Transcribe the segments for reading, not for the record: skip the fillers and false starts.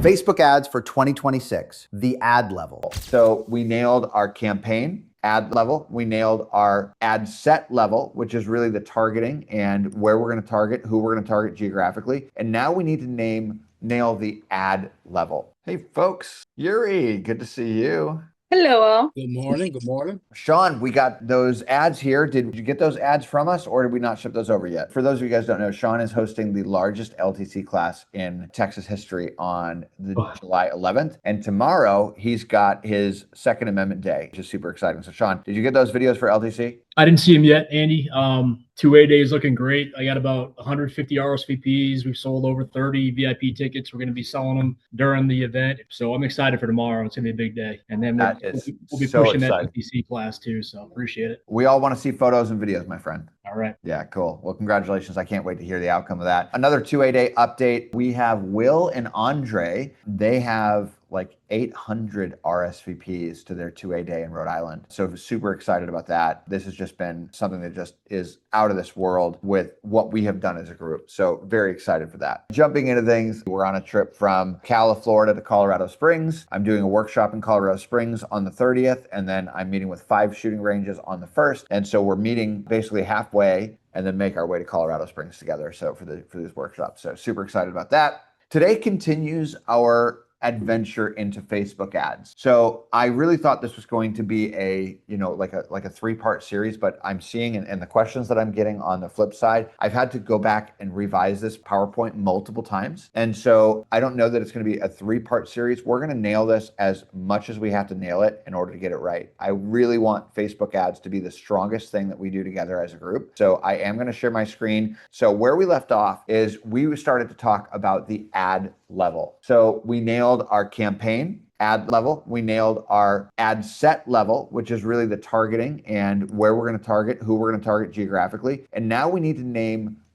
Facebook ads for 2026, the ad level. So we nailed our campaign ad level. We nailed our ad set level, which is really the targeting and where we're going to target, who we're going to target geographically. And now we need to nail the ad level. Hey folks, Yuri, good to see you. Hello all. Good morning. Good morning. Sean, we got those ads here. Did you get those ads from us or did we not ship those over yet? For those of you guys who don't know, Sean is hosting the largest LTC class in Texas history on July 11th. And tomorrow he's got his Second Amendment Day, which is super exciting. So Sean, did you get those videos for LTC? I didn't see him yet, Andy. 2A day is looking great. I got about 150 RSVPs. We've sold over 30 VIP tickets. We're going to be selling them during the event. So I'm excited for tomorrow. It's going to be a big day. And then we'll be so pushing exciting. that LTC class too. So appreciate it. We all want to see photos and videos, my friend. All right. Yeah, cool. Well, congratulations. I can't wait to hear the outcome of that. Another 2A day update. We have Will and Andre. They have like 800 RSVPs to their 2A day in Rhode Island. So super excited about that. This has just been something that just is out of this world with what we have done as a group. So very excited for that. Jumping into things, we're on a trip from Cali, Florida to Colorado Springs. I'm doing a workshop in Colorado Springs on the 30th, and then I'm meeting with 5 shooting ranges on the 1st. And so we're meeting basically halfway and then make our way to Colorado Springs together. So for these workshops. So super excited about that. Today continues our adventure into Facebook ads. So I really thought this was going to be a, like a 3-part series, but I'm seeing and the questions that I'm getting on the flip side, I've had to go back and revise this PowerPoint multiple times. And so I don't know that it's going to be a 3-part series. We're going to nail this as much as we have to nail it in order to get it right. I really want Facebook ads to be the strongest thing that we do together as a group. So I am going to share my screen. So where we left off is we started to talk about the ad level. So we nailed our campaign ad level. We nailed our ad set level, which is really the targeting and where we're going to target, who we're going to target geographically. And now we need to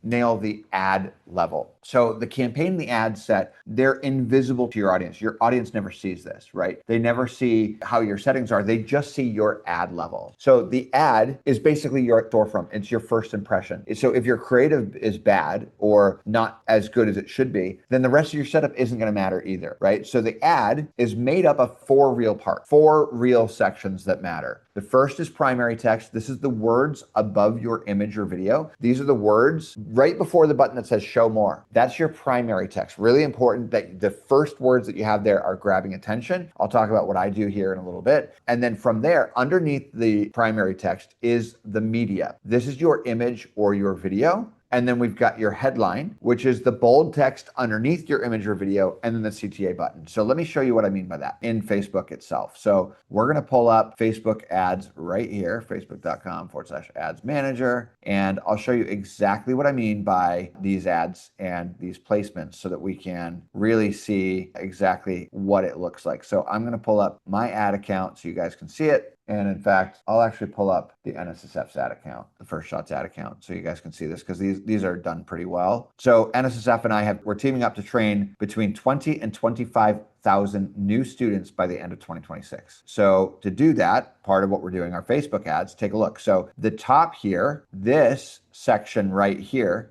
nail the ad level. So the campaign and the ad set, they're invisible to your audience. Your audience never sees this, right? They never see how your settings are. They just see your ad level. So the ad is basically your storefront. It's your first impression. So if your creative is bad or not as good as it should be, then the rest of your setup isn't going to matter either, right? So the ad is made up of 4 real parts, 4 real sections that matter. The first is primary text. This is the words above your image or video. These are the words right before the button that says show more. That's your primary text. Really important that the first words that you have there are grabbing attention. I'll talk about what I do here in a little bit. And then from there, underneath the primary text is the media. This is your image or your video. And then we've got your headline, which is the bold text underneath your image or video, and then the CTA button. So let me show you what I mean by that in Facebook itself. So we're going to pull up Facebook ads right here, facebook.com/ads manager. And I'll show you exactly what I mean by these ads and these placements so that we can really see exactly what it looks like. So I'm going to pull up my ad account so you guys can see it. And in fact, I'll actually pull up the NSSF's ad account, the First Shots ad account, so you guys can see this because these are done pretty well. So NSSF and we're teaming up to train between 20 and 25,000 new students by the end of 2026. So to do that, part of what we're doing, our Facebook ads, take a look. So the top here, this section right here,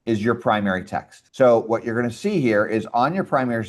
is your primary text. So what you're going to see here is on your primary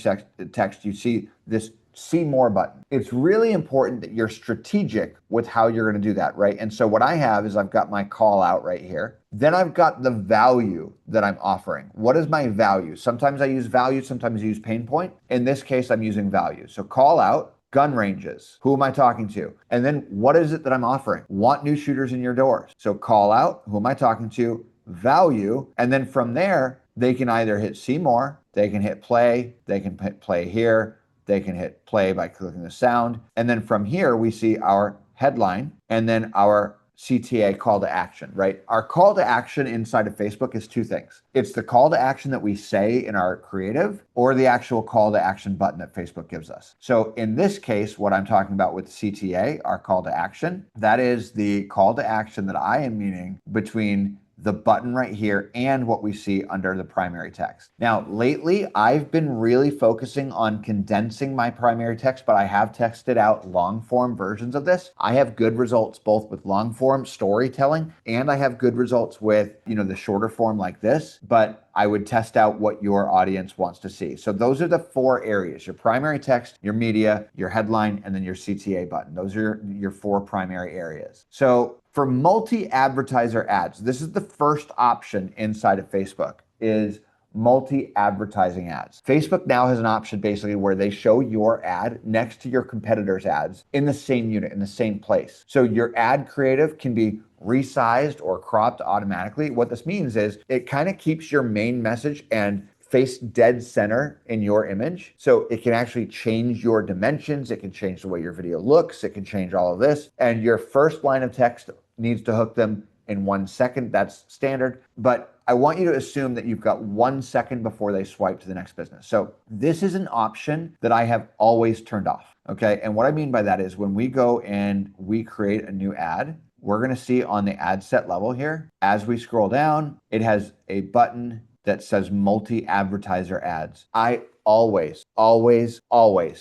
text, you see this see more button. It's really important that you're strategic with how you're going to do that, right? And so what I have is I've got my call out right here. Then I've got the value that I'm offering. What is my value? Sometimes I use value, sometimes I use pain point. In this case, I'm using value. So call out, gun ranges. Who am I talking to? And then what is it that I'm offering? Want new shooters in your doors. So call out, who am I talking to? Value. And then from there, they can either hit see more, they can hit play, they can hit play here, they can hit play by clicking the sound. And then from here, we see our headline and then our CTA call to action, right? Our call to action inside of Facebook is 2 things. It's the call to action that we say in our creative or the actual call to action button that Facebook gives us. So in this case, what I'm talking about with CTA, our call to action, that is the call to action that I am meaning between the button right here and what we see under the primary text. Now, lately, I've been really focusing on condensing my primary text, but I have tested out long form versions of this. I have good results both with long form storytelling and I have good results with, the shorter form like this, but I would test out what your audience wants to see. So those are the 4 areas: your primary text, your media, your headline, and then your CTA button. Those are your 4 primary areas. So for multi-advertiser ads, this is the first option inside of Facebook, is multi-advertising ads. Facebook now has an option basically where they show your ad next to your competitors' ads in the same unit, in the same place. So your ad creative can be resized or cropped automatically. What this means is it kind of keeps your main message and face dead center in your image. So it can actually change your dimensions. It can change the way your video looks. It can change all of this. And your first line of text needs to hook them in 1 second. That's standard. But I want you to assume that you've got 1 second before they swipe to the next business. So this is an option that I have always turned off. Okay. And what I mean by that is when we go and we create a new ad, we're going to see on the ad set level here, as we scroll down, it has a button that says multi-advertiser ads. I always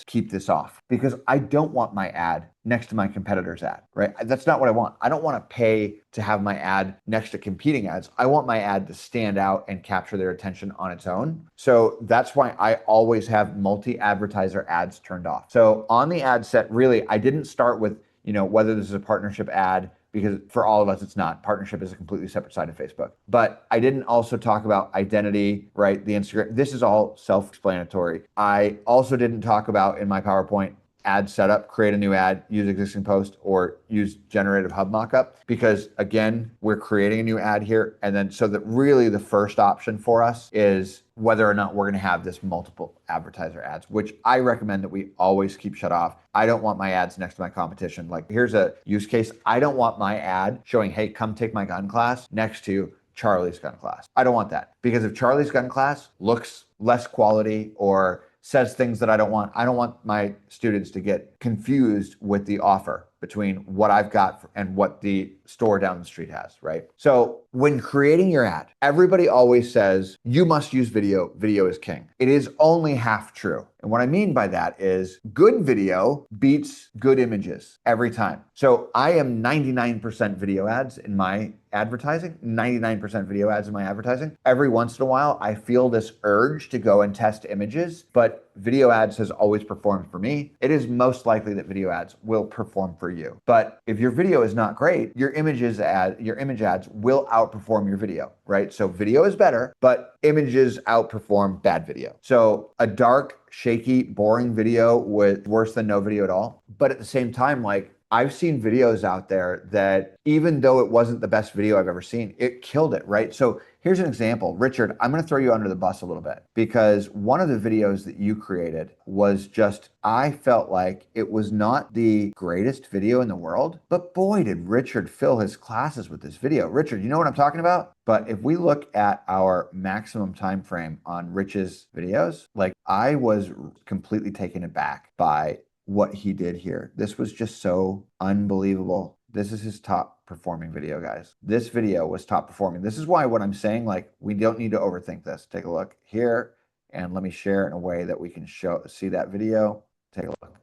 keep this off because I don't want my ad next to my competitor's ad, right? That's not what I want. I don't want to pay to have my ad next to competing ads. I want my ad to stand out and capture their attention on its own. So that's why I always have multi-advertiser ads turned off. So on the ad set, really, I didn't start with, whether this is a partnership ad, because for all of us, it's not. Partnership is a completely separate side of Facebook. But I didn't also talk about identity, right? The Instagram, this is all self-explanatory. I also didn't talk about in my PowerPoint ad setup, create a new ad, use existing post, or use generative hub mockup, because again, we're creating a new ad here. And then so that really the first option for us is whether or not we're going to have this multiple advertiser ads, which I recommend that we always keep shut off. I don't want my ads next to my competition. Like here's a use case. I don't want my ad showing, hey, come take my gun class next to Charlie's gun class. I don't want that, because if Charlie's gun class looks less quality or says things that I don't want my students to get confused with the offer between what I've got and what the store down the street has, right? So when creating your ad, everybody always says, you must use video. Video is king. It is only half true. And what I mean by that is good video beats good images every time. So I am 99% video ads in my advertising, 99% video ads in my advertising. Every once in a while, I feel this urge to go and test images, but video ads has always performed for me. It is most likely that video ads will perform for you. But if your video is not great, your image ads will outperform your video, right? So video is better, but images outperform bad video. So a dark, shaky, boring video with worse than no video at all. But at the same time, like I've seen videos out there that even though it wasn't the best video I've ever seen, it killed it, right? So here's an example. Richard, I'm going to throw you under the bus a little bit, because one of the videos that you created was just, I felt like it was not the greatest video in the world, but boy, did Richard fill his classes with this video. Richard, you know what I'm talking about? But if we look at our maximum time frame on Rich's videos, like I was completely taken aback by what he did here. This was just so unbelievable. This is his top performing video, guys. This video was top performing. This is why what I'm saying, like, we don't need to overthink this. Take a look here, and let me share in a way that we can see that video. Take a look.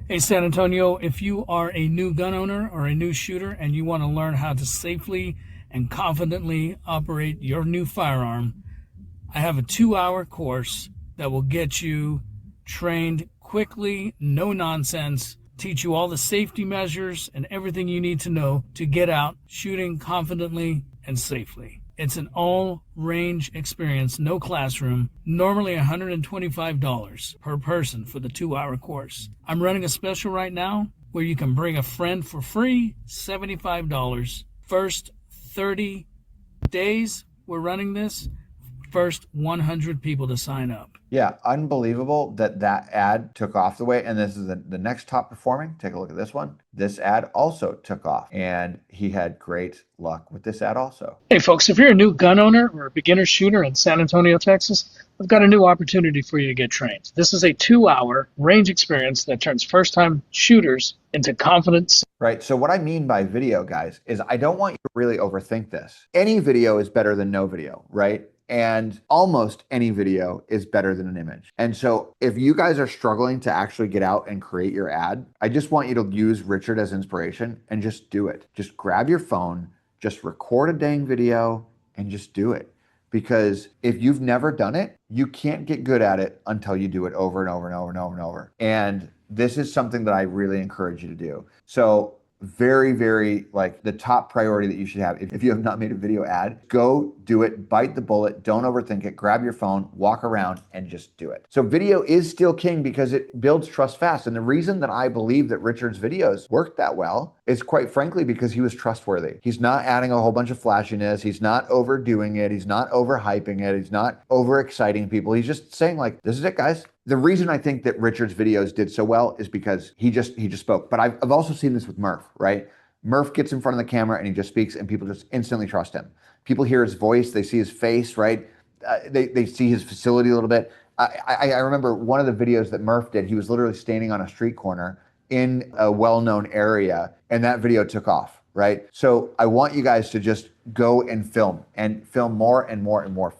Hey, San Antonio, if you are a new gun owner or a new shooter and you want to learn how to safely and confidently operate your new firearm, I have a 2-hour course that will get you trained quickly, no nonsense, teach you all the safety measures and everything you need to know to get out shooting confidently and safely. It's an all-range experience, no classroom, normally $125 per person for the 2-hour course. I'm running a special right now where you can bring a friend for free, $75. First 30 days we're running this, first 100 people to sign up. Yeah, unbelievable that ad took off the way. And this is the next top performing. Take a look at this one. This ad also took off, and he had great luck with this ad also. Hey folks, if you're a new gun owner or a beginner shooter in San Antonio, Texas, I've got a new opportunity for you to get trained. This is a 2-hour range experience that turns first-time shooters into confident. Right. So what I mean by video, guys, is I don't want you to really overthink this. Any video is better than no video, right? And almost any video is better than an image. And so if you guys are struggling to actually get out and create your ad, I just want you to use Richard as inspiration and just do it. Just grab your phone, just record a dang video and just do it. because if you've never done it, you can't get good at it until you do it over and over and over and over and over. And this is something that I really encourage you to do. So very, very like the top priority that you should have. If you have not made a video ad, go do it, bite the bullet, don't overthink it, grab your phone, walk around and just do it. So video is still king because it builds trust fast. And the reason that I believe that Richard's videos worked that well is quite frankly because he was trustworthy. He's not adding a whole bunch of flashiness. He's not overdoing it. He's not overhyping it. He's not overexciting people. He's just saying like, this is it, guys. The reason I think that Richard's videos did so well is because he just spoke. But I've also seen this with Murph, right? Murph gets in front of the camera and he just speaks and people just instantly trust him. People hear his voice, they see his face, right? They see his facility a little bit. I remember one of the videos that Murph did, he was literally standing on a street corner in a well-known area and that video took off, right? So I want you guys to just go and film more and more and more,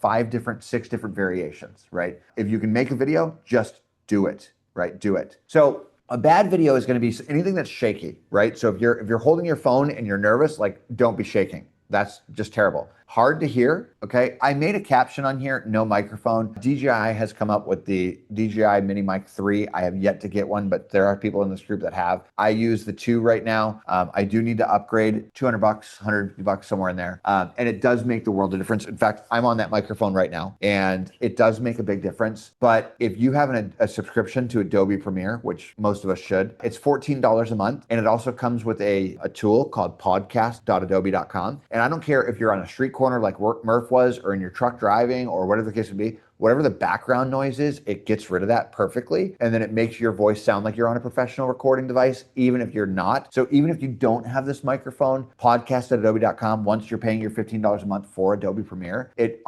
6 different variations, right? If you can make a video, just do it, right? Do it. So a bad video is going to be anything that's shaky, right? So if you're holding your phone and you're nervous, like don't be shaking. That's just terrible. Hard to hear, okay? I made a caption on here, no microphone. DJI has come up with the DJI Mini Mic 3. I have yet to get one, but there are people in this group that have. I use the 2 right now. I do need to upgrade, $200, $150, somewhere in there. And it does make the world of difference. In fact, I'm on that microphone right now and it does make a big difference. But if you have a subscription to Adobe Premiere, which most of us should, it's $14 a month. And it also comes with a tool called podcast.adobe.com. And I don't care if you're on a street corner like Murph was, or in your truck driving, or whatever the case would be, whatever the background noise is, it gets rid of that perfectly. And then it makes your voice sound like you're on a professional recording device, even if you're not. So even if you don't have this microphone, podcast.adobe.com, once you're paying your $15 a month for Adobe Premiere, it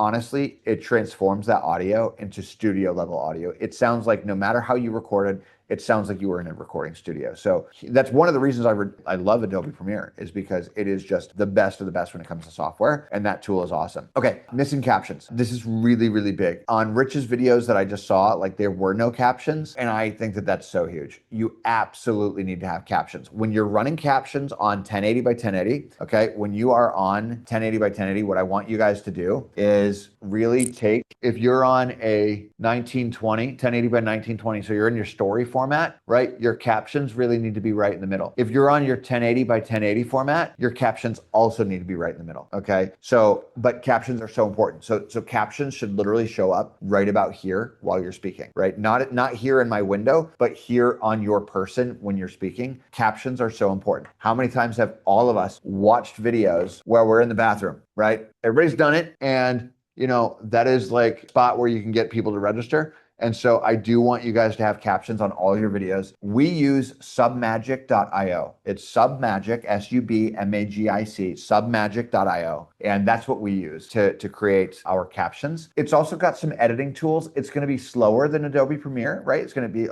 transforms that audio into studio level audio. It sounds like no matter how you recorded, it sounds like you were in a recording studio. So that's one of the reasons I love Adobe Premiere, is because it is just the best of the best when it comes to software, and that tool is awesome. Okay, missing captions. This is really, really big. On Rich's videos that I just saw, like there were no captions, and I think that that's so huge. You absolutely need to have captions. When you're running captions on 1080 by 1080, okay, when you are on 1080 by 1080, what I want you guys to do is really if you're on a 1920, 1080 by 1920, so you're in your story format, right? Your captions really need to be right in the middle. If you're on your 1080 by 1080 format, your captions also need to be right in the middle, okay? So, but captions are so important. So captions should literally show up right about here while you're speaking, right? Not here in my window, but here on your person when you're speaking. Captions are so important. How many times have all of us watched videos where we're in the bathroom, right? Everybody's done it, and that is like a spot where you can get people to register. And so I do want you guys to have captions on all your videos. We use submagic.io. It's Submagic, SUBMAGIC, submagic.io. And that's what we use to create our captions. It's also got some editing tools. It's going to be slower than Adobe Premiere, right? It's going to be,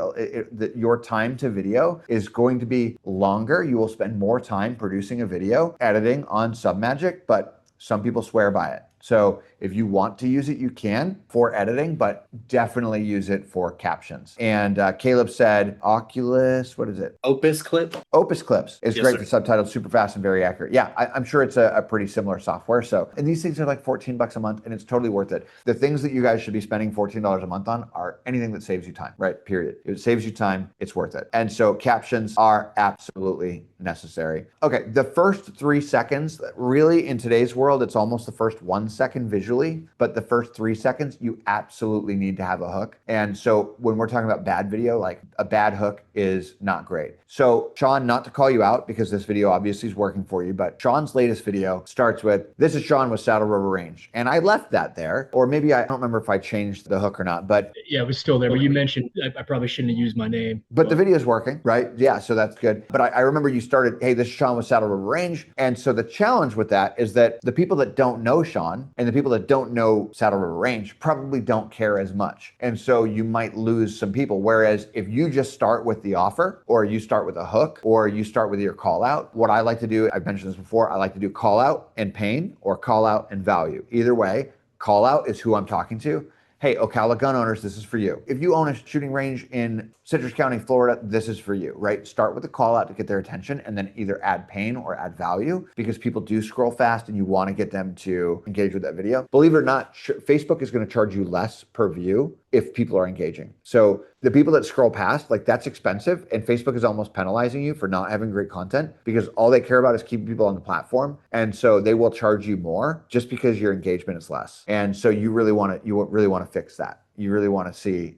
your time to video is going to be longer. You will spend more time producing a video editing on Submagic, but some people swear by it. So if you want to use it, you can for editing, but definitely use it for captions. And Caleb said, Oculus, what is it? Opus Clip. Opus Clips is Yes, great. sir. The subtitles super fast and very accurate. Yeah, I'm sure it's a pretty similar software. So, and these things are like $14 a month, and it's totally worth it. The things that you guys should be spending $14 a month on are anything that saves you time, right? Period. If it saves you time, it's worth it. And so captions are absolutely necessary. Okay, the first 3 seconds, really in today's world, it's almost the first 1 second visually, but the first 3 seconds, you absolutely need to have a hook. And so when we're talking about bad video, like a bad hook is not great. So Sean, not to call you out because this video obviously is working for you, but Sean's latest video starts with, this is Sean with Saddle Rover Range. And I left that there, or maybe I don't remember if I changed the hook or not, but Yeah, it was still there. But you mentioned I probably shouldn't have used my name. But the video is working, right? Yeah, so that's good. But I remember you started, hey, this is Sean with Saddle Rover Range. And so the challenge with that is that the people that don't know Sean and the people that don't know Saddle Rover Range probably don't care as much. And so you might lose some people. Whereas if you just start with the offer, or you start with a hook, or you start with your call out, what I like to do, I've mentioned this before, I like to do call out and pain or call out and value. Either way, call out is who I'm talking to. hey, Ocala gun owners, this is for you. If you own a shooting range in Citrus County, Florida, this is for you, right? Start with a call out to get their attention and then either add pain or add value, because people do scroll fast and you want to get them to engage with that video. Believe it or not, Facebook is going to charge you less per view if people are engaging. So the people that scroll past, like, that's expensive, and Facebook is almost penalizing you for not having great content because all they care about is keeping people on the platform. And so they will charge you more just because your engagement is less. And so you really want to fix that. You really want to see,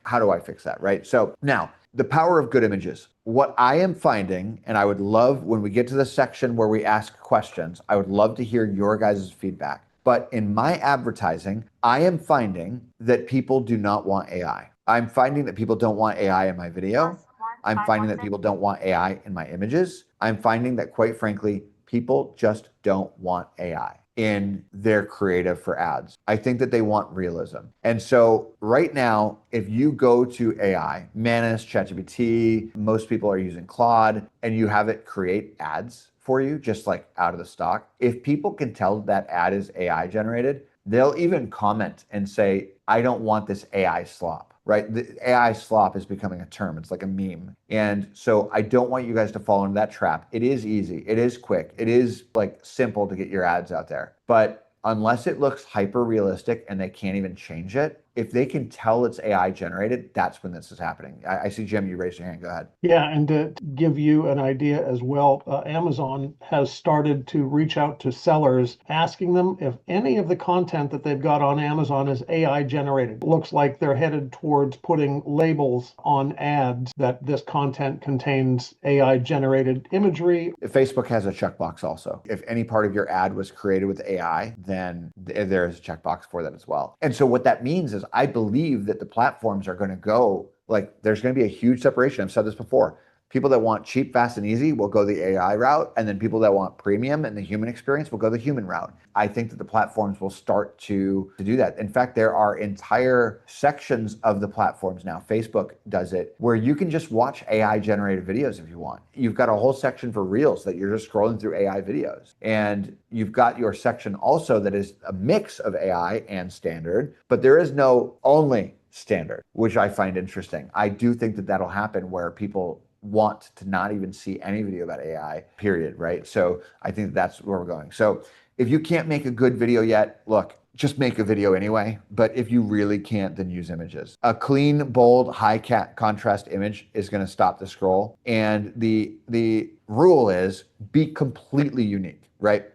how do I fix that, right? So now, the power of good images. What I am finding, and I would love, when we get to the section where we ask questions, I would love to hear your guys' feedback. But in my advertising, I am finding that people do not want AI. I'm finding that people don't want AI in my video. I'm finding that people don't want AI in my images. I'm finding that, quite frankly, people just don't want AI in their creative for ads. I think that they want realism. And so right now, if you go to AI, Manus, ChatGPT, most people are using Claude, and you have it create ads for you, just like out of the stock. If people can tell that ad is AI generated, they'll even comment and say, I don't want this AI slop, right? The AI slop is becoming a term. It's like a meme. And so I don't want you guys to fall into that trap. It is easy. It is quick. It is like simple to get your ads out there. But unless it looks hyper realistic and they can't even change it, if they can tell it's AI generated, that's when this is happening. I see, Jim, you raised your hand. Go ahead. Yeah, and to give you an idea as well, Amazon has started to reach out to sellers, asking them if any of the content that they've got on Amazon is AI generated. It looks like they're headed towards putting labels on ads that this content contains AI generated imagery. Facebook has a checkbox also. If any part of your ad was created with AI, then there's a checkbox for that as well. And so what that means is, I believe that the platforms are going to go, like, there's going to be a huge separation. I've said this before. People that want cheap, fast, and easy will go the AI route, and then people that want premium and the human experience will go the human route. I think that the platforms will start to do that. In fact, there are entire sections of the platforms now, Facebook does it, where you can just watch AI generated videos if you want. You've got a whole section for Reels that you're just scrolling through AI videos. And you've got your section also that is a mix of AI and standard, but there is no only standard, which I find interesting. I do think that that'll happen where people want to not even see any video about AI, period, right? So I think that's where we're going. So if you can't make a good video yet, look, just make a video anyway. But if you really can't, then use images. A clean, bold, high contrast image is going to stop the scroll. And the rule is be completely unique, right?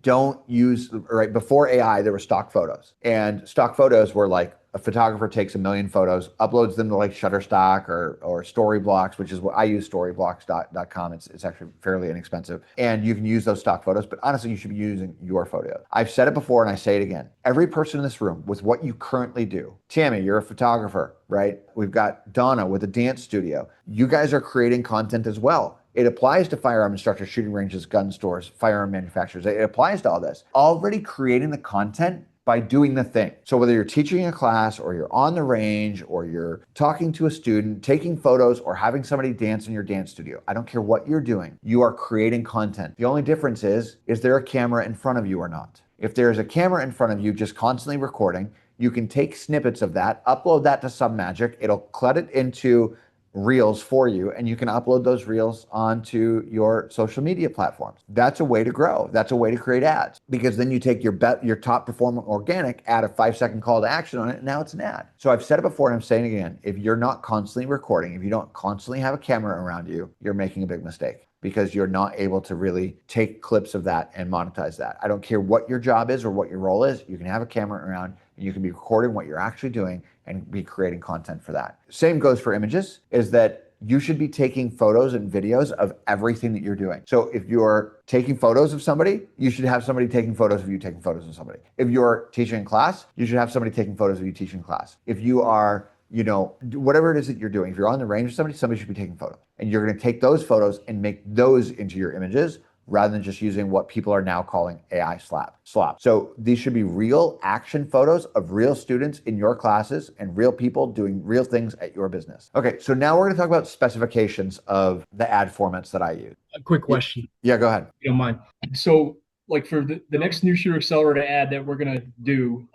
Don't use, right? Before AI, there were stock photos, and stock photos were like, a photographer takes 1 million photos, uploads them to like Shutterstock or Storyblocks, which is what I use, storyblocks.com. It's actually fairly inexpensive. And you can use those stock photos, but honestly, you should be using your photo. I've said it before and I say it again. Every person in this room with what you currently do, Tammy, you're a photographer, right? We've got Donna with a dance studio. You guys are creating content as well. It applies to firearm instructors, shooting ranges, gun stores, firearm manufacturers. It applies to all this. Already creating the content by doing the thing. So whether you're teaching a class or you're on the range or you're talking to a student, taking photos, or having somebody dance in your dance studio, I don't care what you're doing, you are creating content. The only difference is there a camera in front of you or not? If there's a camera in front of you just constantly recording, you can take snippets of that, upload that to Submagic, it'll cut it into Reels for you, and you can upload those Reels onto your social media platforms. That's a way to grow. That's a way to create ads, because then you take your top performing organic, add a 5-second call to action on it, and now it's an ad. So I've said it before and I'm saying it again. If you're not constantly recording, if you don't constantly have a camera around you, you're making a big mistake, because you're not able to really take clips of that and monetize that. I don't care what your job is or what your role is. You can have a camera around and you can be recording what you're actually doing and be creating content for that. Same goes for images, is that you should be taking photos and videos of everything that you're doing. So if you're taking photos of somebody, you should have somebody taking photos of you taking photos of somebody. If you're teaching in class, you should have somebody taking photos of you teaching class. If you are, whatever it is that you're doing, if you're on the range of somebody should be taking photos. And you're going to take those photos and make those into your images, rather than just using what people are now calling AI slop. So these should be real action photos of real students in your classes and real people doing real things at your business. Okay, so now we're going to talk about specifications of the ad formats that I use. A quick question. Yeah, go ahead. If you don't mind. So like for the next new shooter accelerator ad that we're going to do,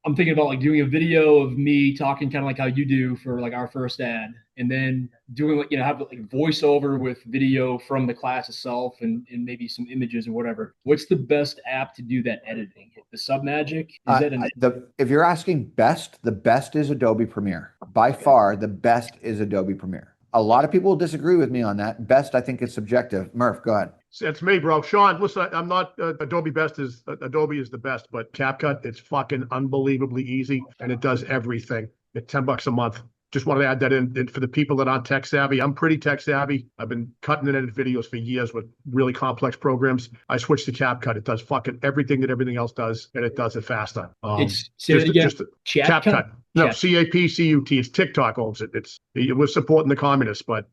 I'm thinking about like doing a video of me talking kind of like how you do for like our first ad, and then doing like, have like voiceover with video from the class itself and maybe some images or whatever. What's the best app to do that editing? The Submagic? Is that If you're asking best, the best is Adobe Premiere. By far, the best is Adobe Premiere. A lot of people disagree with me on that. Best, I think, is subjective. Murph, go ahead. It's me, bro. Sean, listen, I'm not Adobe Adobe is the best, but CapCut, it's fucking unbelievably easy and it does everything at $10 a month. Just wanted to add that in for the people that aren't tech savvy. I'm pretty tech savvy. I've been cutting and editing videos for years with really complex programs. I switched to CapCut. It does fucking everything that everything else does, and it does it faster. It's CapCut. No, CapCut. It's TikTok owns it. We're supporting the communists, but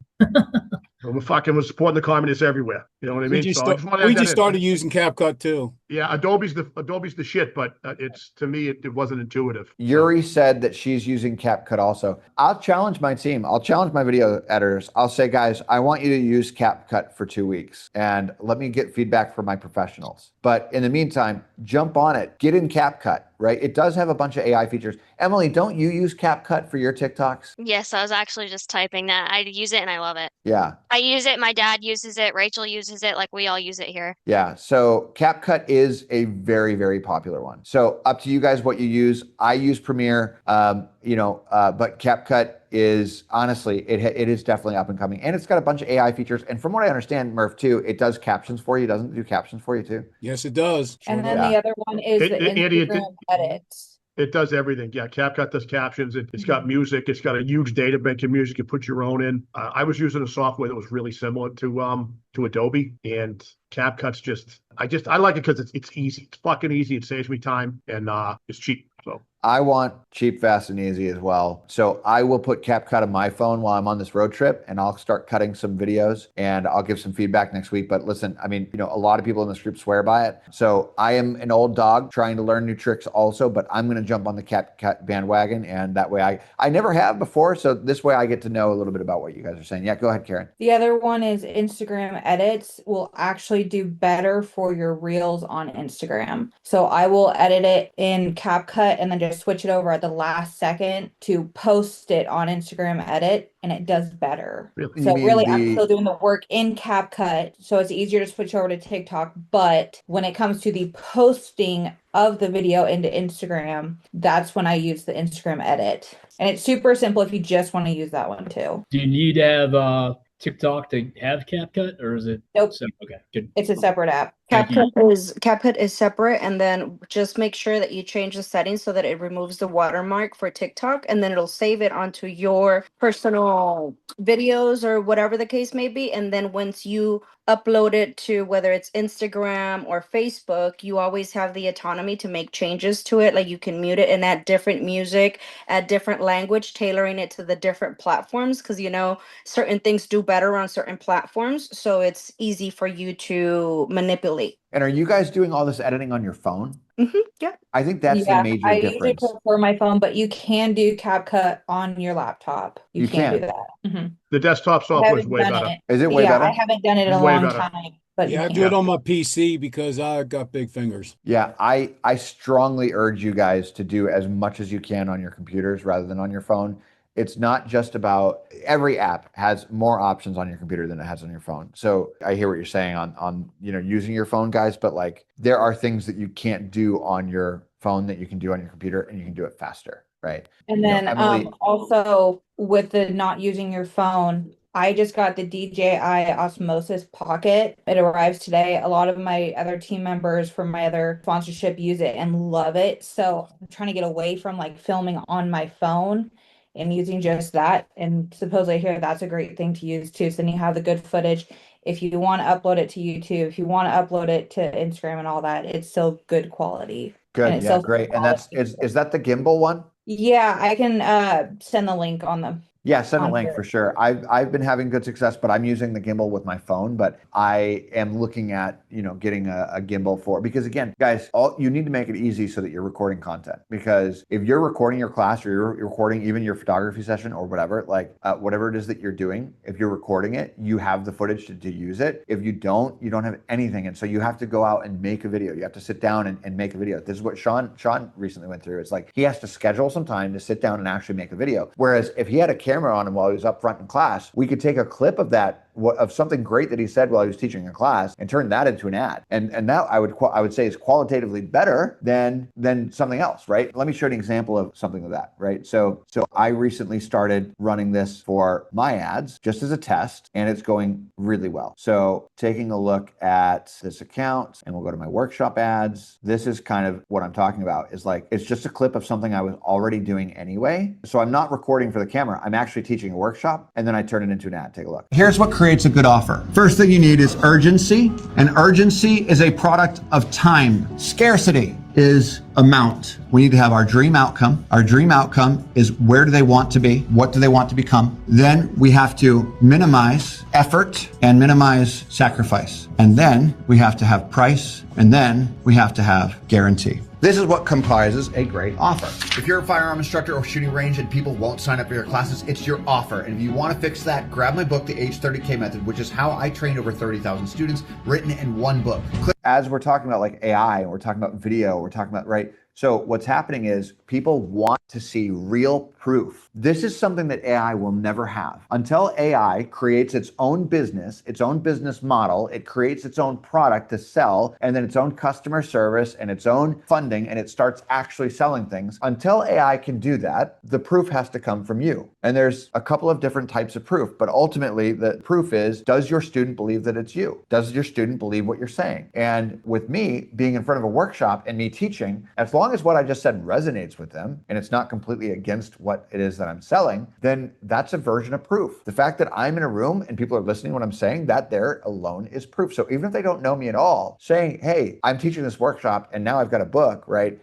we're supporting the communists everywhere. You know what I mean? We just started using CapCut too. Yeah, Adobe's the shit, but it's to me it wasn't intuitive. Yuri said that she's using CapCut also. I'll challenge my team. I'll challenge my video editors. I'll say, guys, I want you to use CapCut for 2 weeks and let me get feedback from my professionals. But in the meantime, jump on it. Get in CapCut, right? It does have a bunch of AI features. Emily, don't you use CapCut for your TikToks? Yes, I was actually just typing that. I use it and I love it. Yeah. I use it. My dad uses it. Rachel uses it. Like we all use it here. Yeah. So CapCut is a very, very popular one. So up to you guys what you use. I use Premiere, but CapCut is honestly, it is definitely up and coming. And it's got a bunch of AI features. And from what I understand, Murph, too, it does captions for you. Doesn't it do captions for you, too? Yes, it does. And then the other one is the Instagram edits. It does everything. Yeah, CapCut does captions. It's got music. It's got a huge data bank of music. You put your own in. I was using a software that was really similar to Adobe, and CapCut's I like it because it's easy. It's fucking easy. It saves me time, and it's cheap. So I want cheap, fast, and easy as well. So I will put CapCut on my phone while I'm on this road trip, and I'll start cutting some videos, and I'll give some feedback next week. But listen, I mean, a lot of people in this group swear by it. So I am an old dog trying to learn new tricks also, but I'm going to jump on the CapCut bandwagon, and that way I never have before. So this way I get to know a little bit about what you guys are saying. Yeah, go ahead, Karen. The other one is Instagram edits will actually do better for your reels on Instagram. So I will edit it in CapCut and then just switch it over at the last second to post it on Instagram edit, and it does better. Really? So really, I'm still doing the work in CapCut, so it's easier to switch over to TikTok. But when it comes to the posting of the video into Instagram, that's when I use the Instagram edit. And it's super simple if you just want to use that one too. Do you need to have TikTok to have CapCut, or is it? Nope. Okay, good. It's a separate app. CapCut is separate, and then just make sure that you change the settings so that it removes the watermark for TikTok, and then it'll save it onto your personal videos or whatever the case may be. And then once you upload it to whether it's Instagram or Facebook, you always have the autonomy to make changes to it. Like you can mute it and add different music, add different language, tailoring it to the different platforms, because certain things do better on certain platforms. So it's easy for you to manipulate. And are you guys doing all this editing on your phone? Yeah. I think that's the major I difference. usually prefer my phone, but you can do CapCut on your laptop. You can do that. The desktop software is way better. Is it way better? I haven't done it in a long time. But yeah, I do it on my PC because I got big fingers. Yeah, I strongly urge you guys to do as much as you can on your computers rather than on your phone. It's not just about, every app has more options on your computer than it has on your phone. So I hear what you're saying on using your phone, guys, but like there are things that you can't do on your phone that you can do on your computer, and you can do it faster, right? And then Emily, also with the not using your phone, I just got the DJI Osmosis Pocket. It arrives today. A lot of my other team members from my other sponsorship use it and love it. So I'm trying to get away from like filming on my phone and using just that. And supposedly here, that's a great thing to use too. So then you have the good footage. If you want to upload it to YouTube, if you want to upload it to Instagram and all that, it's still good quality. Good, yeah, great. And is that the gimbal one? Yeah, I can send the link on the Yeah, send a on link here. for sure. I've been having good success, but I'm using the gimbal with my phone. But I am looking at getting a gimbal because again, guys, you need to make it easy so that you're recording content. Because if you're recording your class or you're recording even your photography session or whatever, like whatever it is that you're doing, if you're recording it, you have the footage to use it. If you don't have anything, and so you have to go out and make a video. You have to sit down and make a video. This is what Sean recently went through. It's like he has to schedule some time to sit down and actually make a video. Whereas if he had a camera on him while he was up front in class, we could take a clip of that, of something great that he said while he was teaching a class, and turn that into an ad. And that I would say is qualitatively better than something else, right? Let me show you an example of something like that, right? So I recently started running this for my ads just as a test, and it's going really well. So taking a look at this account, and we'll go to my workshop ads. This is kind of what I'm talking about, is like, it's just a clip of something I was already doing anyway. So I'm not recording for the camera. I'm actually teaching a workshop, and then I turn it into an ad. Take a look. Here's what creates a good offer. First thing you need is urgency, and urgency is a product of time. Scarcity is amount. We need to have our dream outcome. Our dream outcome is, where do they want to be? What do they want to become? Then we have to minimize effort and minimize sacrifice. And then we have to have price, and then we have to have guarantee. This is what comprises a great offer. If you're a firearm instructor or shooting range and people won't sign up for your classes, it's your offer. And if you want to fix that, grab my book, The Age 30K Method, which is how I trained over 30,000 students, written in one book. As we're talking about like AI, and we're talking about video, we're talking about, right? So what's happening is people want to see real proof. This is something that AI will never have. Until AI creates its own business model, it creates its own product to sell, and then its own customer service and its own funding, and it starts actually selling things. Until AI can do that, the proof has to come from you. And there's a couple of different types of proof, but ultimately the proof is, does your student believe that it's you? Does your student believe what you're saying? And with me being in front of a workshop and me teaching, as long as what I just said resonates with them and it's not completely against what it is that I'm selling, then that's a version of proof. The fact that I'm in a room and people are listening to what I'm saying, that there alone is proof. So even if they don't know me at all, saying, hey, I'm teaching this workshop and now I've got a book, right?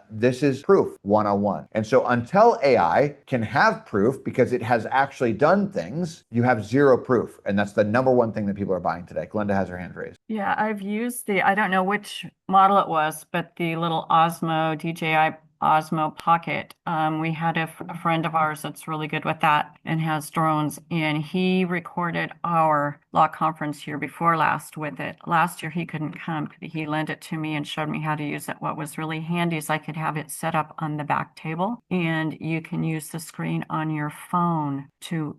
This is proof 101. And so until AI can have proof because it has actually done things, you have zero proof. And that's the number one thing that people are buying today. Glenda has her hand raised. Yeah, I've used I don't know which model it was, but the little Osmo, DJI Osmo Pocket. We had a friend of ours that's really good with that and has drones, and he recorded our law conference here before last with it. Last year he couldn't come. He lent it to me and showed me how to use it. What was really handy is I could have it set up on the back table, and you can use the screen on your phone to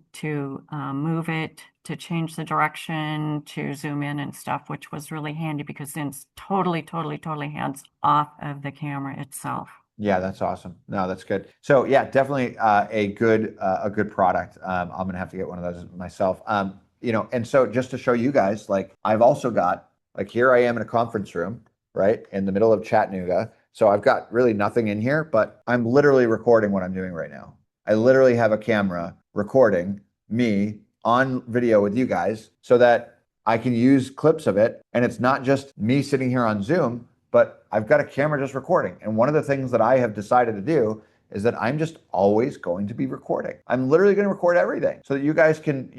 move it, to change the direction, to zoom in and stuff, which was really handy because then it's totally hands off of the camera itself. Yeah, that's awesome. No, that's good. So yeah, definitely a good product. I'm gonna have to get one of those myself. And so just to show you guys, like I've also got, like here I am in a conference room, right, in the middle of Chattanooga. So I've got really nothing in here, but I'm literally recording what I'm doing right now. I literally have a camera recording me on video with you guys so that I can use clips of it. And it's not just me sitting here on Zoom, but I've got a camera just recording. And one of the things that I have decided to do is that I'm just always going to be recording. I'm literally going to record everything so that you guys can,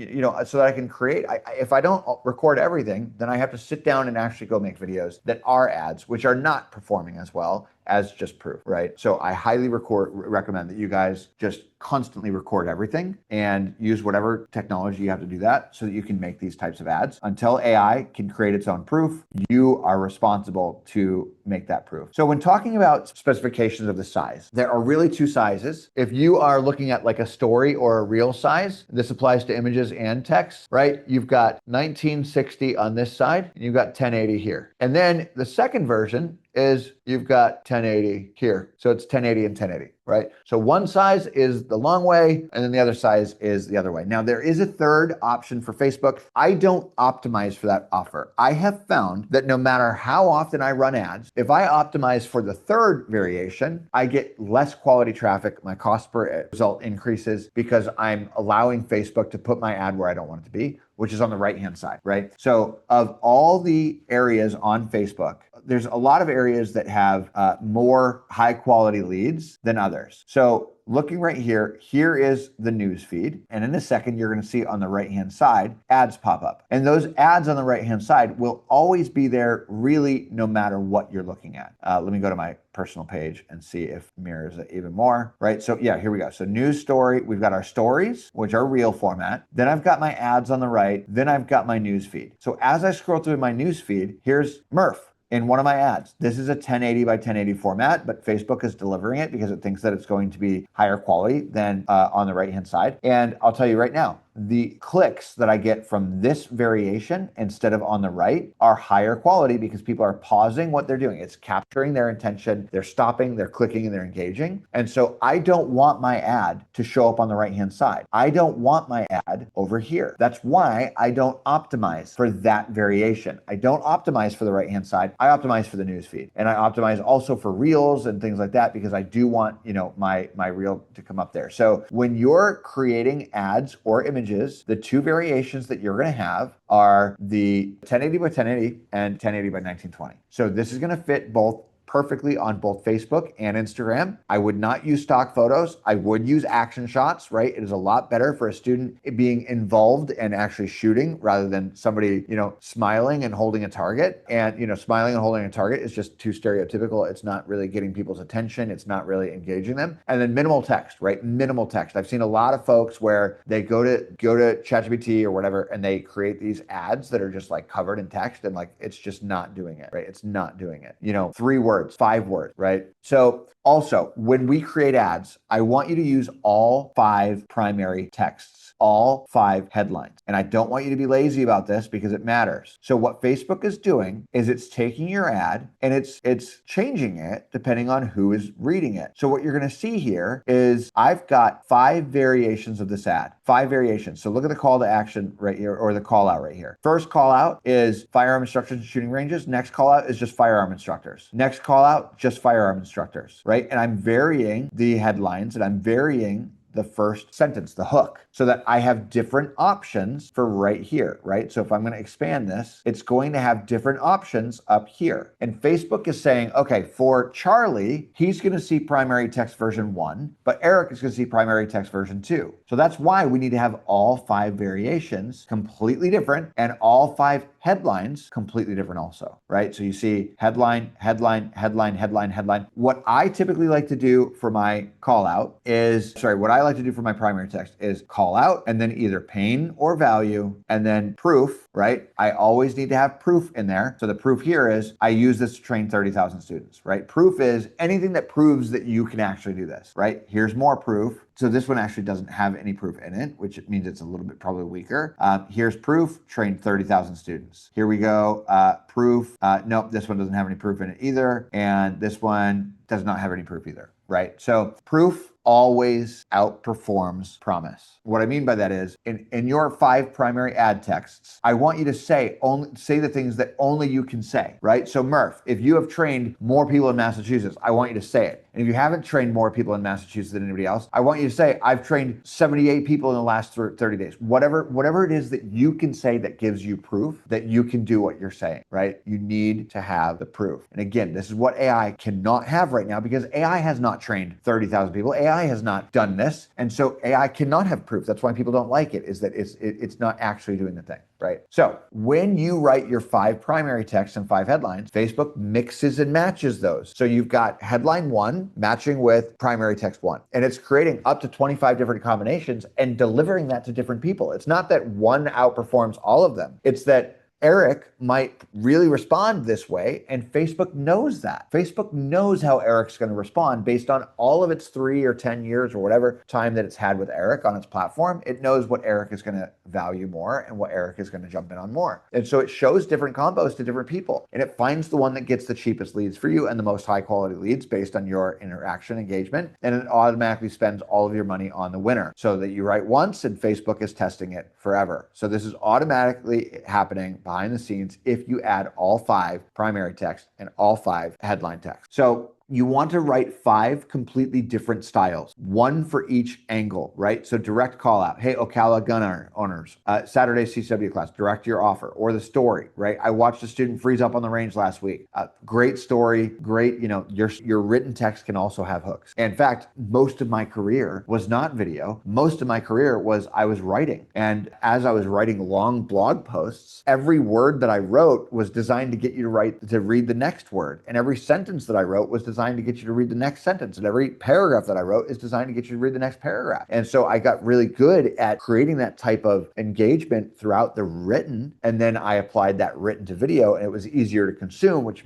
so that I can create. If I don't record everything, then I have to sit down and actually go make videos that are ads, which are not performing as well as just proof, right? So I highly recommend that you guys just constantly record everything and use whatever technology you have to do that so that you can make these types of ads. Until AI can create its own proof, you are responsible to make that proof. So when talking about specifications of the size, there are really two sizes. If you are looking at like a story or a reel size, this applies to images and text, right? You've got 1960 on this side, and you've got 1080 here. And then the second version is you've got 1080 here. So it's 1080 and 1080, right? So one size is the long way, and then the other size is the other way. Now, there is a third option for Facebook. I don't optimize for that offer. I have found that no matter how often I run ads, if I optimize for the third variation, I get less quality traffic. My cost per result increases because I'm allowing Facebook to put my ad where I don't want it to be, which is on the right-hand side, right? So of all the areas on Facebook, there's a lot of areas that have more high quality leads than others. others. So looking right here, here is the news feed. And in a second, you're going to see on the right-hand side, ads pop up. And those ads on the right-hand side will always be there really no matter what you're looking at. Let me go to my personal page and see if mirrors it even more, right? So yeah, here we go. So news story, we've got our stories, which are reel format. Then I've got my ads on the right. Then I've got my news feed. So as I scroll through my news feed, here's Murph in one of my ads. This is a 1080 by 1080 format, but Facebook is delivering it because it thinks that it's going to be higher quality than on the right-hand side. And I'll tell you right now, the clicks that I get from this variation instead of on the right are higher quality because people are pausing what they're doing. It's capturing their intention. They're stopping, they're clicking, and they're engaging. And so I don't want my ad to show up on the right-hand side. I don't want my ad over here. That's why I don't optimize for that variation. I don't optimize for the right-hand side. I optimize for the newsfeed. And I optimize also for reels and things like that because I do want, my reel to come up there. So when you're creating ads or images, the two variations that you're going to have are the 1080 by 1080 and 1080 by 1920. So this is going to fit both perfectly on both Facebook and Instagram. I would not use stock photos. I would use action shots, right? It is a lot better for a student being involved and actually shooting rather than somebody, smiling and holding a target. And, smiling and holding a target is just too stereotypical. It's not really getting people's attention. It's not really engaging them. And then minimal text, right? Minimal text. I've seen a lot of folks where they go to ChatGPT or whatever, and they create these ads that are just like covered in text and like, it's just not doing it, right? It's not doing it. 3 words. 5 words, right? So also, when we create ads, I want you to use all 5 primary texts, all 5 headlines. And I don't want you to be lazy about this because it matters. So what Facebook is doing is it's taking your ad and it's changing it depending on who is reading it. So what you're going to see here is I've got 5 variations of this ad, 5 variations. So look at the call to action right here, or the call out right here. First call out is firearm instructors and shooting ranges. Next call out is just firearm instructors. Next call out, just firearm instructors, right? And I'm varying the headlines and I'm varying the first sentence, the hook, so that I have different options for right here, right? So if I'm going to expand this, it's going to have different options up here. And Facebook is saying, okay, for Charlie, he's going to see primary text version 1, but Eric is going to see primary text version 2. So that's why we need to have all 5 variations completely different and all 5 headlines completely different also, right? So you see headline, headline, headline, headline, headline. What I typically like to do for my call out is, what I like to do for my primary text is call out and then either pain or value and then proof, right? I always need to have proof in there. So the proof here is I use this to train 30,000 students, right? Proof is anything that proves that you can actually do this, right? Here's more proof. So this one actually doesn't have any proof in it, which means it's a little bit probably weaker. Here's proof, trained 30,000 students. Here we go, proof. Nope, this one doesn't have any proof in it either. And this one does not have any proof either, right? So proof always outperforms promise. What I mean by that is in your 5 primary ad texts, I want you to say the things that only you can say, right? So Murph, if you have trained more people in Massachusetts, I want you to say it. And if you haven't trained more people in Massachusetts than anybody else, I want you to say, I've trained 78 people in the last 30 days. Whatever it is that you can say that gives you proof that you can do what you're saying, right? You need to have the proof. And again, this is what AI cannot have right now because AI has not trained 30,000 people. AI has not done this. And so AI cannot have proof. That's why people don't like it, is that it's not actually doing the thing, right? So when you write your 5 primary texts and 5 headlines, Facebook mixes and matches those. So you've got headline 1 matching with primary text 1, and it's creating up to 25 different combinations and delivering that to different people. It's not that one outperforms all of them. It's that Eric might really respond this way, and Facebook knows that. Facebook knows how Eric's going to respond based on all of its 3 or 10 years or whatever time that it's had with Eric on its platform. It knows what Eric is going to value more and what Eric is going to jump in on more. And so it shows different combos to different people, and it finds the one that gets the cheapest leads for you and the most high quality leads based on your interaction engagement. And it automatically spends all of your money on the winner so that you write once and Facebook is testing it forever. So this is automatically happening behind the scenes if you add all 5 primary text and all 5 headline text. So you want to write 5 completely different styles, one for each angle, right? So direct call out. Hey, Ocala gun owners, Saturday CCW class, direct your offer, or the story, right? I watched a student freeze up on the range last week. Great story, great, your written text can also have hooks. In fact, most of my career was not video. Most of my career was I was writing. And as I was writing long blog posts, every word that I wrote was designed to get you to read the next word. And every sentence that I wrote was designed to get you to read the next sentence. And every paragraph that I wrote is designed to get you to read the next paragraph. And so I got really good at creating that type of engagement throughout the written. And then I applied that written to video, and it was easier to consume, which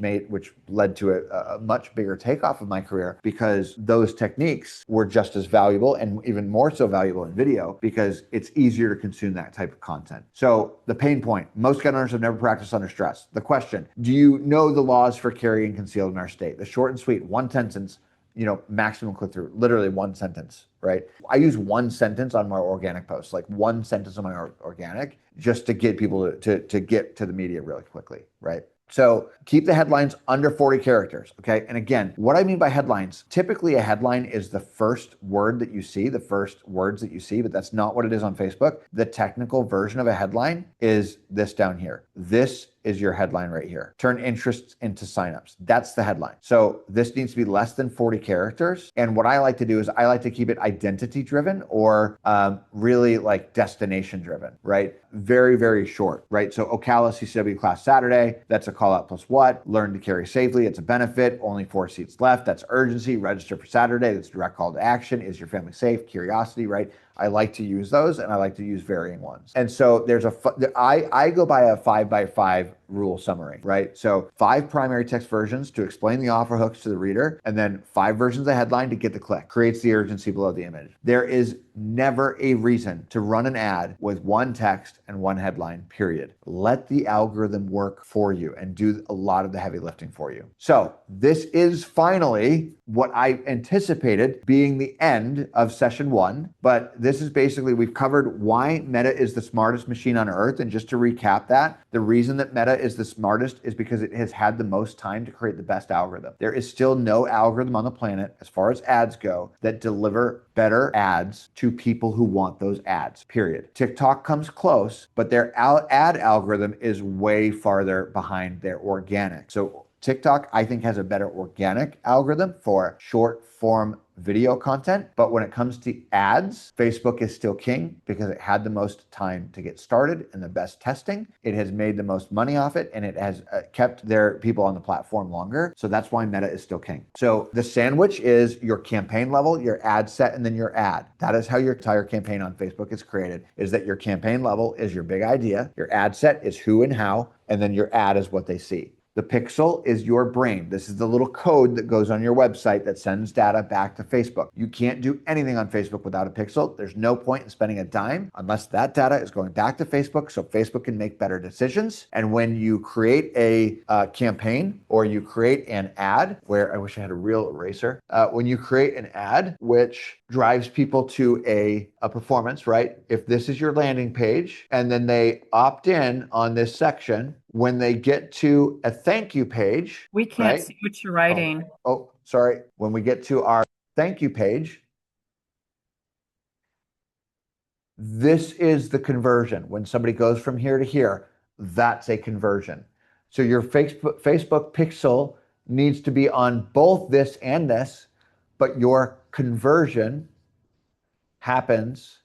led to a much bigger takeoff of my career, because those techniques were just as valuable and even more so valuable in video because it's easier to consume that type of content. So the pain point, most gun owners have never practiced under stress. The question, do you know the laws for carrying concealed in our state? The short and sweet, one sentence, maximum click through, literally one sentence, right? I use one sentence on my organic posts, like one sentence on my organic, just to get people to get to the media really quickly, right? So keep the headlines under 40 characters, okay? And again, what I mean by headlines, typically a headline is the first word that you see, the first words that you see, but that's not what it is on Facebook. The technical version of a headline is this down here. This is your headline right here. Turn interests into signups. That's the headline. So this needs to be less than 40 characters. And what I like to do is I like to keep it identity driven or really like destination driven, right? Very, very short, right? So Ocala CCW class Saturday, that's a call out plus what? Learn to carry safely. It's a benefit. Only 4 seats left. That's urgency. Register for Saturday. That's direct call to action. Is your family safe? Curiosity, right? I like to use those, and I like to use varying ones. And so I go by a 5x5 rule summary, right? So 5 primary text versions to explain the offer hooks to the reader, and then 5 versions of the headline to get the click. Creates the urgency below the image. There is never a reason to run an ad with 1 text and 1 headline, period. Let the algorithm work for you and do a lot of the heavy lifting for you. So this is finally what I anticipated being the end of session 1, but this is basically, we've covered why Meta is the smartest machine on earth. And just to recap that, the reason that Meta is the smartest is because it has had the most time to create the best algorithm. There is still no algorithm on the planet, as far as ads go, that deliver better ads to people who want those ads, period. TikTok comes close, but their ad algorithm is way farther behind their organic. So TikTok, I think, has a better organic algorithm for short form video content. But when it comes to ads, Facebook is still king because it had the most time to get started and the best testing. It has made the most money off it, and it has kept their people on the platform longer. So that's why Meta is still king. So the sandwich is your campaign level, your ad set, and then your ad. That is how your entire campaign on Facebook is created, is that your campaign level is your big idea, your ad set is who and how, and then your ad is what they see. The pixel is your brain. This is the little code that goes on your website that sends data back to Facebook. You can't do anything on Facebook without a pixel. There's no point in spending a dime unless that data is going back to Facebook so Facebook can make better decisions. And when you create a campaign or you create an ad, where I wish I had a real eraser, when you create an ad which drives people to a performance, right? If this is your landing page and then they opt in on this section, when they get to a thank you page, We can't right? see what you're writing. Oh, sorry. When we get to our thank you page, this is the conversion. When somebody goes from here to here, that's a conversion. So your Facebook pixel needs to be on both this and this, but your conversion happens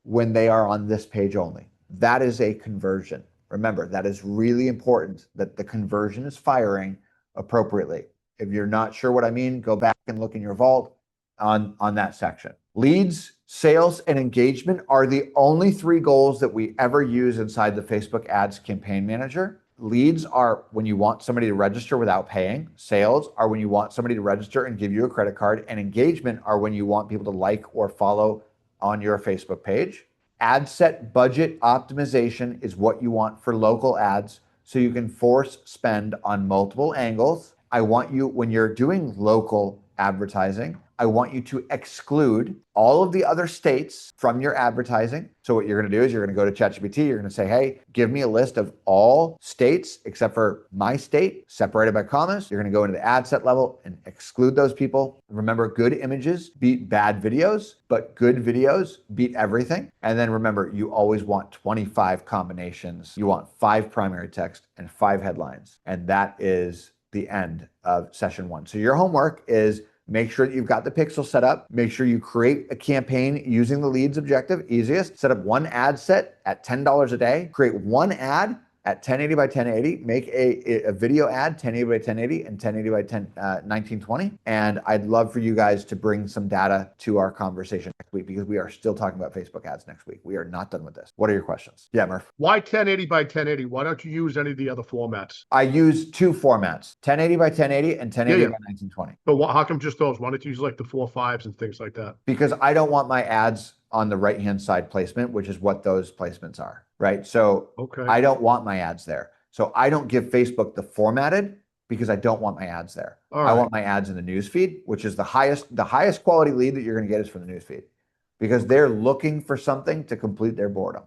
when they are on this page only. That is a conversion. Remember, that is really important, that the conversion is firing appropriately. If you're not sure what I mean, go back and look in your vault on that section. Leads, sales, and engagement are the only 3 goals that we ever use inside the Facebook Ads Campaign Manager. Leads are when you want somebody to register without paying. Sales are when you want somebody to register and give you a credit card. And engagement are when you want people to like or follow on your Facebook page. Ad set budget optimization is what you want for local ads so you can force spend on multiple angles. I want you, when you're doing local advertising, I want you to exclude all of the other states from your advertising. So what you're going to do is you're going to go to ChatGPT. You're going to say, hey, give me a list of all states except for my state separated by commas. You're going to go into the ad set level and exclude those people. Remember, good images beat bad videos, but good videos beat everything. And then remember, you always want 25 combinations. You want 5 primary text and 5 headlines. And that is the end of session 1. So your homework is make sure that you've got the pixel set up. Make sure you create a campaign using the leads objective, easiest. Set up one ad set at $10 a day. Create one ad at 1080 by 1080, make a video ad 1080 by 1080 and 1080 by 1920. And I'd love for you guys to bring some data to our conversation next week, because we are still talking about Facebook ads next week. We are not done with this. What are your questions? Yeah, Murph. Why 1080 by 1080? Why don't you use any of the other formats? I use 2 formats, 1080 by 1080 and 1080 Yeah. by 1920. But how come just those? Why don't you use like the 4.5s and things like that? Because I don't want my ads on the right-hand side placement, which is what those placements are, right? So Okay. I don't want my ads there. So I don't give Facebook the formatted, because I don't want my ads there. All I right. want my ads in the newsfeed, which is the highest quality lead that you're going to get is from the newsfeed, because they're looking for something to complete their boredom,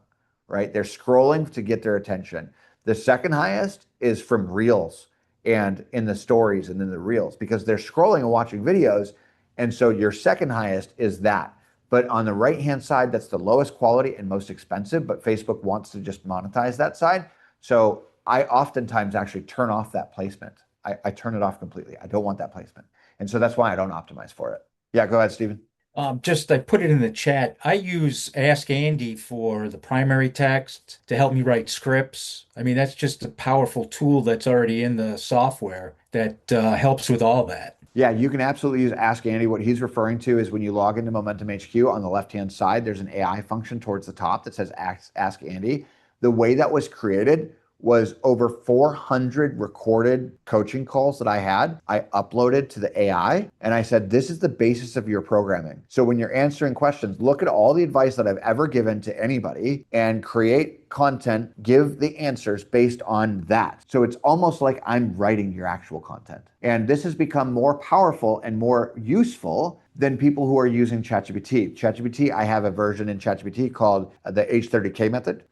right? They're scrolling to get their attention. The second highest is from Reels and in the stories and in the Reels, because they're scrolling and watching videos. And so your second highest is that. But on the right-hand side, that's the lowest quality and most expensive, but Facebook wants to just monetize that side. So I oftentimes actually turn off that placement. I turn it off completely. I don't want that placement. And so that's why I don't optimize for it. Yeah, go ahead, Steven. I put it in the chat. I use Ask Andy for the primary text to help me write scripts. I mean, that's just a powerful tool that's already in the software that helps with all that. Yeah, you can absolutely use Ask Andy. What he's referring to is when you log into Momentum HQ on the left-hand side, there's an AI function towards the top that says Ask Andy. The way that was created was over 400 recorded coaching calls that I had. I uploaded to the AI and I said, this is the basis of your programming. So when you're answering questions, look at all the advice that I've ever given to anybody and create content, give the answers based on that. So it's almost like I'm writing your actual content. And this has become more powerful and more useful than people who are using ChatGPT. ChatGPT, I have a version in ChatGPT called the H30K method,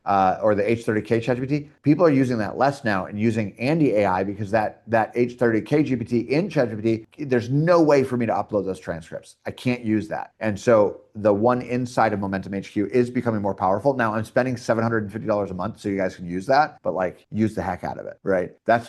or the H30K ChatGPT. People are using that less now and using Andy AI, because that H30K GPT in ChatGPT, there's no way for me to upload those transcripts. I can't use that. And so the one inside of Momentum HQ is becoming more powerful. Now I'm spending $750 a month so you guys can use that, but like use the heck out of it, right? That's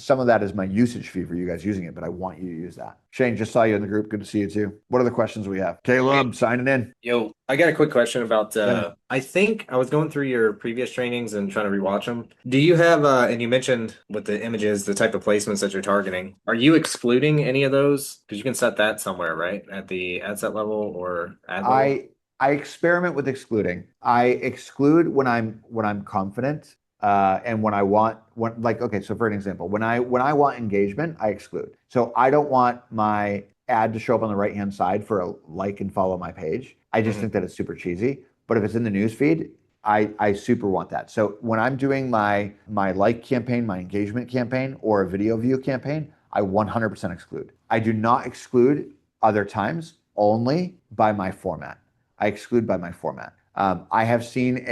some of that is my usage fee for you guys using it, but I want you to use that. Shane, just saw you in the group. Good to see you too. What are the questions we have? Caleb, signing in. Yo, I got a quick question about, Yeah. I think I was going through your previous trainings and trying to rewatch them. Do you have, and you mentioned with the images, the type of placements that you're targeting, are you excluding any of those? Because you can set that somewhere, right? At the ad set level or ad level? I experiment with excluding. I exclude when I'm confident, and when I want, okay, so for an example, when I want engagement, I exclude. So I don't want my ad to show up on the right-hand side for a like and follow my page. I just think that it's super cheesy. But if it's in the newsfeed, I super want that. So when I'm doing my like campaign, my engagement campaign, or a video view campaign, I 100% exclude. I do not exclude other times, only by my format. I exclude by my format. I have seen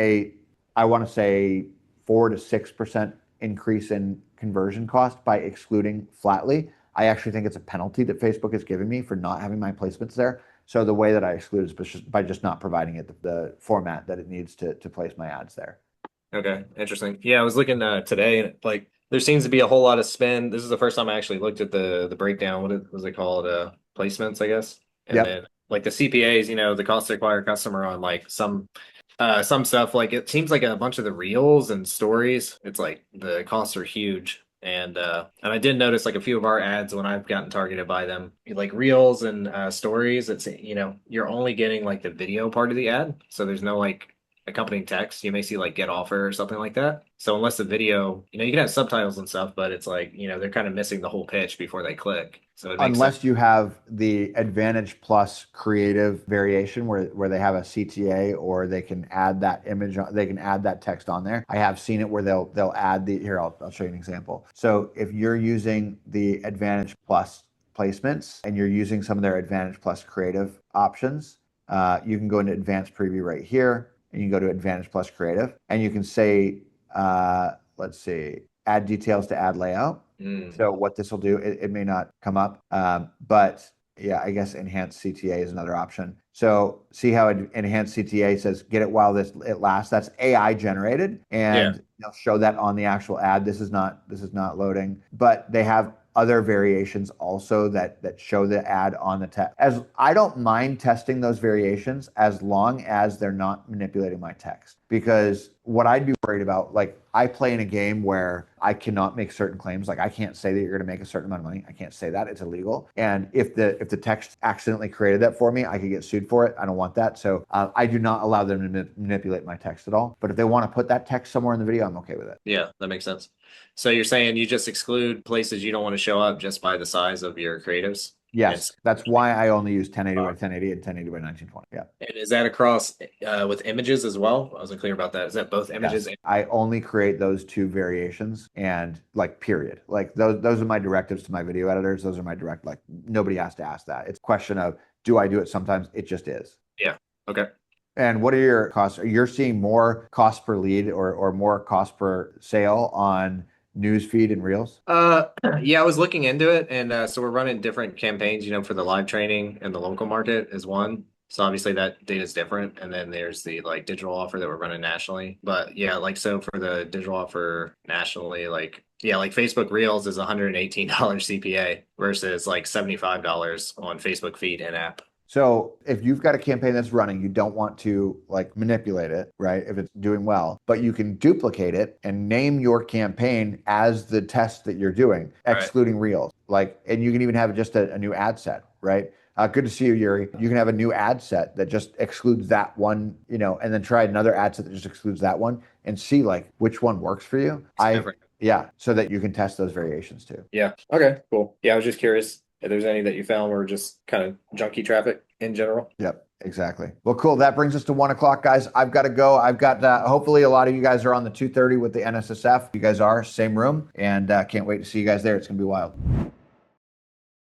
I want to say 4 to 6% increase in conversion cost by excluding flatly. I actually think it's a penalty that Facebook is giving me for not having my placements there. So the way that I exclude is by just not providing it the format that it needs to place my ads there. Okay, interesting. Yeah, I was looking today, and like there seems to be a whole lot of spend. This is the first time I actually looked at the breakdown. What was it called? Placements, I guess. And Yep. then like the CPAs, the cost to acquire customer on like some stuff. Like it seems like a bunch of the reels and stories, it's like the costs are huge. And I did notice like a few of our ads when I've gotten targeted by them, like reels and stories. It's you're only getting like the video part of the ad, so there's no like accompanying text. You may see like get offer or something like that. So unless the video, you can have subtitles and stuff, but it's like they're kind of missing the whole pitch before they click. So it makes Unless sense. you have the Advantage Plus creative variation where they have a CTA, or they can add that image, they can add that text on there. I have seen it where they'll add here, I'll show you an example. So if you're using the Advantage Plus placements and you're using some of their Advantage Plus creative options, you can go into advanced preview right here, and you can go to Advantage Plus creative, and you can say, let's see, add details to add layout. So what this will do, it may not come up, but yeah, I guess enhanced CTA is another option. So see how enhanced CTA says, get it while it lasts. That's AI generated, and they'll show that on the actual ad. This is not loading, but they have other variations also that show the ad on the text. As I don't mind testing those variations as long as they're not manipulating my text, because what I'd be worried about, like I play in a game where I cannot make certain claims. Like I can't say that you're going to make a certain amount of money. I can't say that, it's illegal. And if the text accidentally created that for me, I could get sued for it. I don't want that. So I do not allow them to manipulate my text at all. But if they want to put that text somewhere in the video, I'm okay with it. Yeah, that makes sense. So you're saying you just exclude places you don't want to show up just by the size of your creatives? Yes, that's why I only use 1080 by 1080 and 1080 by 1920. Yeah. And is that across with images as well? I wasn't clear about that. Is that both images? Yes. I only create those two variations, and like period. Like those are my directives to my video editors. Those are my direct, like nobody has to ask that. It's a question of, do I do it sometimes? It just is. Yeah. Okay. And what are your costs? You're seeing more cost per lead or more cost per sale on newsfeed and reels? Yeah, I was looking into it, and so we're running different campaigns, for the live training and the local market is one. So obviously that data is different, and then there's the like digital offer that we're running nationally. But yeah, like so for the digital offer nationally, like Facebook Reels is $118 CPA versus like $75 on Facebook feed and app. So if you've got a campaign that's running, you don't want to like manipulate it, right? If it's doing well, but you can duplicate it and name your campaign as the test that you're doing, excluding Reels. And you can even have just a new ad set, right? Good to see you, Yuri. You can have a new ad set that just excludes that one, and then try another ad set that just excludes that one and see like which one works for you. Yeah, so that you can test those variations too. Yeah. Okay, cool. Yeah, I was just curious if there's any that you found were just kind of junky traffic in general. Yep, exactly. Well, cool. That brings us to 1 o'clock, guys. I've got to go. I've got, hopefully a lot of you guys are on the 2:30 with the NSSF. You guys are, same room, and can't wait to see you guys there. It's going to be wild.